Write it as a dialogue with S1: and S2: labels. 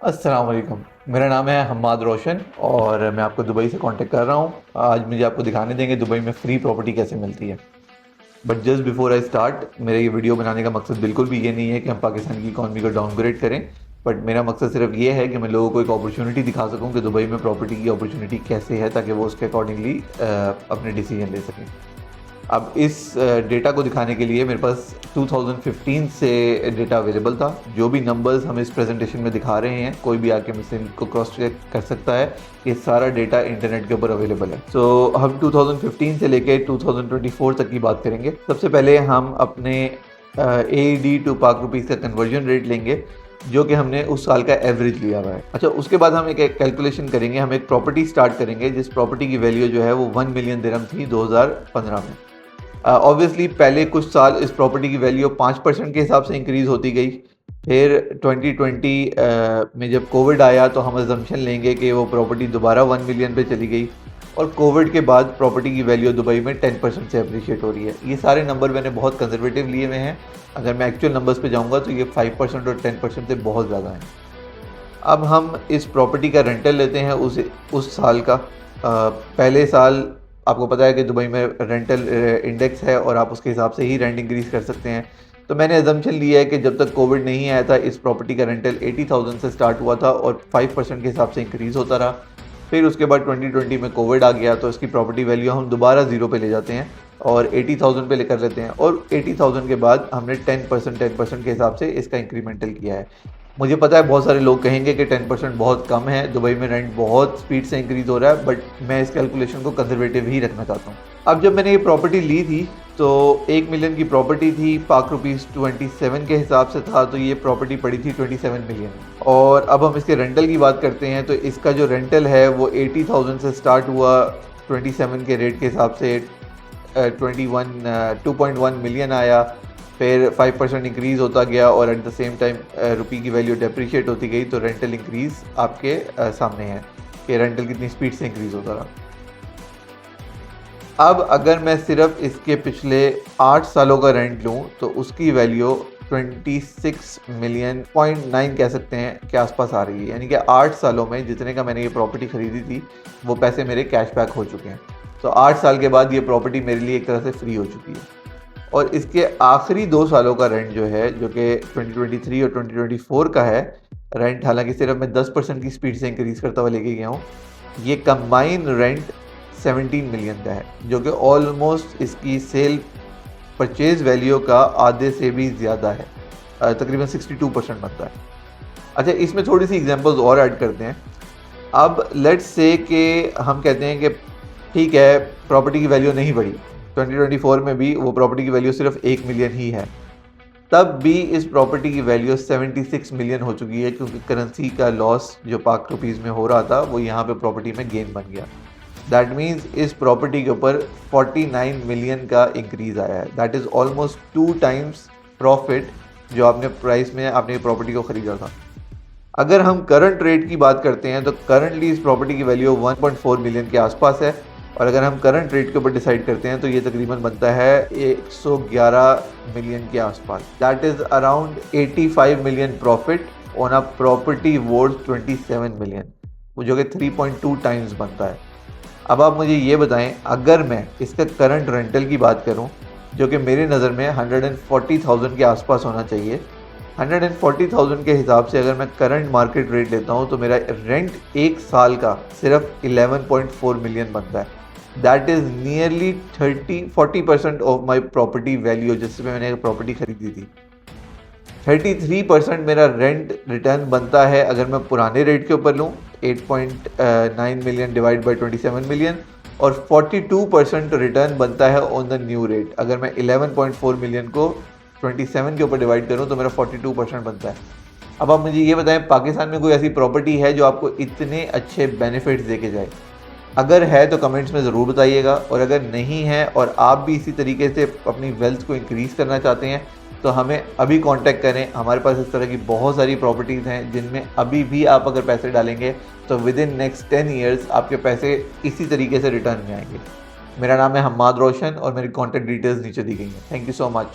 S1: अस्सलाम वालेकुम। मेरा नाम है हम्माद रोशन और मैं आपको दुबई से कांटेक्ट कर रहा हूँ। आज मुझे आपको दिखाने देंगे दुबई में फ्री प्रॉपर्टी कैसे मिलती है। But just before I start, मेरा ये वीडियो बनाने का मकसद बिल्कुल भी ये नहीं है कि हम पाकिस्तान की इकॉनमी को डाउनग्रेड करें। बट मेरा मकसद सिर्फ ये है कि मैं लोगों को एक अपॉर्चुनिटी दिखा सकूं कि दुबई में प्रॉपर्टी की अपॉर्चुनिटी कैसे है, ताकि वो उसके अकॉर्डिंगली अपने डिसीजन ले सकें। अब इस डेटा को दिखाने के लिए मेरे पास 2015 से डेटा अवेलेबल था। जो भी नंबर्स हम इस प्रेजेंटेशन में दिखा रहे हैं, कोई भी आके मुझसे इनको क्रॉस चेक कर सकता है। ये सारा डेटा इंटरनेट के ऊपर अवेलेबल है। सो हम 2015 से लेके 2024 तक की बात करेंगे। सबसे पहले हम अपने AED टू पाक रुपीज़ का कन्वर्जन रेट लेंगे, जो कि हमने उस साल का एवरेज लिया हुआ है। अच्छा, उसके बाद हम एक कैलकुलेशन करेंगे। हम एक प्रॉपर्टी स्टार्ट करेंगे जिस प्रॉपर्टी की वैल्यू जो है वो 1 मिलियन दिरहम थी 2015 में। ऑब्वियसली पहले कुछ साल इस प्रॉपर्टी की वैल्यू 5% के हिसाब से इंक्रीज़ होती गई। फिर 2020 में जब कोविड आया तो हम अजम्पशन लेंगे कि वो प्रॉपर्टी दोबारा 1 मिलियन पे चली गई, और कोविड के बाद प्रॉपर्टी की वैल्यू दुबई में 10% से अप्रिशिएट हो रही है। ये सारे नंबर मैंने बहुत कंजर्वेटिव लिए हुए हैं। अगर मैं एक्चुअल नंबर्स पे जाऊंगा तो ये 5% और 10% से बहुत ज़्यादा हैं। अब हम इस प्रॉपर्टी का रेंटल लेते हैं उस साल का। पहले साल आपको पता है कि दुबई में रेंटल इंडेक्स है और आप उसके हिसाब से ही रेंट इंक्रीज़ कर सकते हैं। तो मैंने अजम्पशन लिया है कि जब तक कोविड नहीं आया था इस प्रॉपर्टी का रेंटल 80,000 से स्टार्ट हुआ था और 5% के हिसाब से इंक्रीज़ होता रहा। फिर उसके बाद 2020 में कोविड आ गया तो इसकी प्रॉपर्टी वैल्यू हम दोबारा ज़ीरो पे ले जाते हैं और 80,000 पे लेकर लेते हैं, और 80,000 के बाद हमने 10% के हिसाब से इसका इंक्रीमेंटल किया है। मुझे पता है बहुत सारे लोग कहेंगे कि 10% बहुत कम है, दुबई में रेंट बहुत स्पीड से इंक्रीज़ हो रहा है, बट मैं इस कैलकुलेशन को कंजर्वेटिव ही रखना चाहता हूँ। अब जब मैंने ये प्रॉपर्टी ली थी तो 1 मिलियन की प्रॉपर्टी थी, पाक रुपीज़ 27 के हिसाब से था, तो ये प्रॉपर्टी पड़ी थी 27 मिलियन। और अब हम इसके रेंटल की बात करते हैं तो इसका जो रेंटल है वो 80,000 से स्टार्ट हुआ, 27 के रेट के हिसाब से 2.1 मिलियन आया। फिर 5% इंक्रीज़ होता गया और एट द सेम टाइम रुपी की वैल्यू डेप्रिशिएट होती गई, तो रेंटल इंक्रीज़ आपके सामने है कि रेंटल कितनी स्पीड से इंक्रीज़ होता रहा। अब अगर मैं सिर्फ इसके पिछले 8 सालों का रेंट लूँ तो उसकी वैल्यू 26 मिलियन पॉइंट 9 कह सकते हैं के आसपास आ रही है। यानी कि 8 सालों में जितने का मैंने ये प्रॉपर्टी ख़रीदी थी वो पैसे मेरे कैशबैक हो चुके हैं। तो 8 साल के बाद ये प्रॉपर्टी मेरे लिए एक तरह से फ्री हो चुकी है। और इसके आखिरी 2 सालों का रेंट जो है, जो कि 2023 और 2024 का है रेंट, हालांकि सिर्फ मैं 10% की स्पीड से इंक्रीज़ करता हुआ लेके गया हूँ, ये कंबाइन रेंट 17 मिलियन का है, जो कि ऑलमोस्ट इसकी सेल परचेज वैल्यू का आधे से भी ज़्यादा है। तकरीबन 62% बनता है। अच्छा, इसमें थोड़ी सी एग्जांपल्स और ऐड करते हैं। अब लेट्स से कि हम कहते हैं कि ठीक है प्रॉपर्टी की वैल्यू नहीं बढ़ी, 2024 में भी वो प्रॉपर्टी की वैल्यू सिर्फ 1 मिलियन ही है, तब भी इस प्रॉपर्टी की वैल्यू 76 मिलियन हो चुकी है, क्योंकि करेंसी का लॉस जो पाक रुपीज़ में हो रहा था वो यहाँ पे प्रॉपर्टी में गेन बन गया। दैट मीन्स इस प्रॉपर्टी के ऊपर 49 मिलियन का इंक्रीज़ आया है। That is almost 2 times profit जो आपने प्राइस में आपने प्रॉपर्टी को ख़रीदा था। अगर हम करंट रेट की बात करते हैं तो करंटली इस प्रॉपर्टी की वैल्यू 1.4 मिलियन के आसपास है, और अगर हम करंट रेट के ऊपर डिसाइड करते हैं तो ये तकरीबन बनता है 111 मिलियन के आसपास। That is around 85 million profit on a property worth 27 million, जो कि 3.2 टाइम्स बनता है। अब आप मुझे ये बताएं, अगर मैं इसका करंट रेंटल की बात करूं, जो कि मेरे नज़र में 140,000 के आसपास होना चाहिए, 140,000 के हिसाब से अगर मैं करंट मार्केट रेट लेता हूं तो मेरा रेंट एक साल का सिर्फ 11.4 मिलियन बनता है। That is nearly 40% of my property value जिसमें मैंने प्रॉपर्टी खरीदी थी। 33% मेरा रेंट रिटर्न बनता है अगर मैं पुराने रेट के ऊपर लूँ, 8.9 मिलियन डिवाइड बाई 27 मिलियन, और 42% रिटर्न बनता है ऑन द न्यू रेट। अगर मैं 11.4 मिलियन को 27 के ऊपर डिवाइड करूँ तो मेरा 42% बनता है। अब आप मुझे ये बताएं, पाकिस्तान में कोई ऐसी प्रॉपर्टी है जो आपको इतने अच्छे बेनिफिट्स दे के जाए? अगर है तो कमेंट्स में ज़रूर बताइएगा, और अगर नहीं है और आप भी इसी तरीके से अपनी वेल्थ को इंक्रीज़ करना चाहते हैं तो हमें अभी कांटेक्ट करें। हमारे पास इस तरह की बहुत सारी प्रॉपर्टीज़ हैं जिनमें अभी भी आप अगर पैसे डालेंगे तो विद इन नेक्स्ट 10 ईयर्स आपके पैसे इसी तरीके से रिटर्न में आएंगे। मेरा नाम है हम्माद रोशन और मेरी कॉन्टैक्ट डिटेल्स नीचे दी गई हैं। Thank you so much.